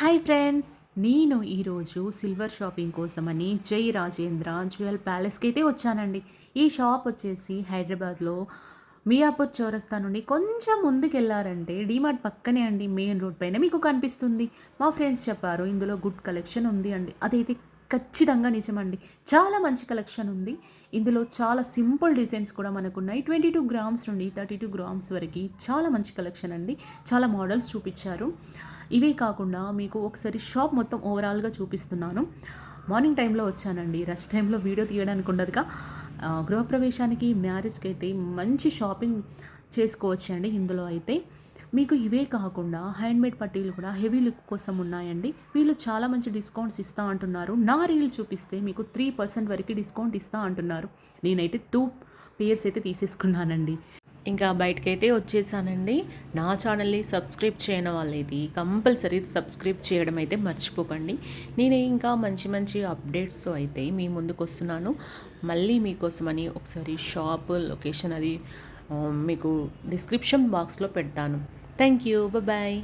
Hi friends, నేను ఈరోజు silver shopping కోసమని జై రాజేంద్ర జ్యువెల్ ప్యాలెస్కి అయితే వచ్చానండి. ఈ షాప్ వచ్చేసి హైదరాబాద్లో మియాపూర్ చౌరస్తా నుండి కొంచెం ముందుకెళ్ళారంటే డీమార్ట్ పక్కనే అండి, మెయిన్ రోడ్ పైన మీకు కనిపిస్తుంది. మా ఫ్రెండ్స్ చెప్పారు ఇందులో గుడ్ కలెక్షన్ ఉంది అండి. అదైతే ఖచ్చితంగా నిజమండి. చాలా మంచి కలెక్షన్ ఉంది. ఇందులో చాలా సింపుల్ డిజైన్స్ కూడా మనకున్నాయి. 22 గ్రామ్స్ నుండి 32 గ్రామ్స్ వరకు చాలా మంచి కలెక్షన్ అండి. చాలా మోడల్స్ చూపించారు. ఇవే కాకుండా మీకు ఒకసారి షాప్ మొత్తం ఓవరాల్గా చూపిస్తున్నాను. మార్నింగ్ టైంలో వచ్చానండి, రష్ టైంలో వీడియో తీయడానికి ఉండదుగా. గృహప్రవేశానికి, మ్యారేజ్కి అయితే మంచి షాపింగ్ చేసుకోవచ్చండి. ఇందులో అయితే మీకు ఇవే కాకుండా హ్యాండ్మేడ్ పట్టీలు కూడా హెవీ లుక్ కోసం ఉన్నాయండి. వీళ్ళు చాలా మంచి డిస్కౌంట్స్ ఇస్తా అంటున్నారు. నా రీల్ చూపిస్తే మీకు 3% వరకు డిస్కౌంట్ ఇస్తా అంటున్నారు. నేనైతే 2 పేర్స్ అయితే తీసేసుకున్నానండి. ఇంకా బయటకైతే వచ్చేసానండి. నా ఛానల్ని సబ్స్క్రైబ్ చేయని వాళ్ళైతే కంపల్సరీ సబ్స్క్రైబ్ చేయడం అయితే మర్చిపోకండి. నేను ఇంకా మంచి మంచి అప్డేట్స్ అయితే మీ ముందుకు వస్తున్నాను. మళ్ళీ మీకోసమని ఒకసారి షాప్ లొకేషన్ అది మీకు డిస్క్రిప్షన్ బాక్స్లో పెడతాను. Thank you, bye.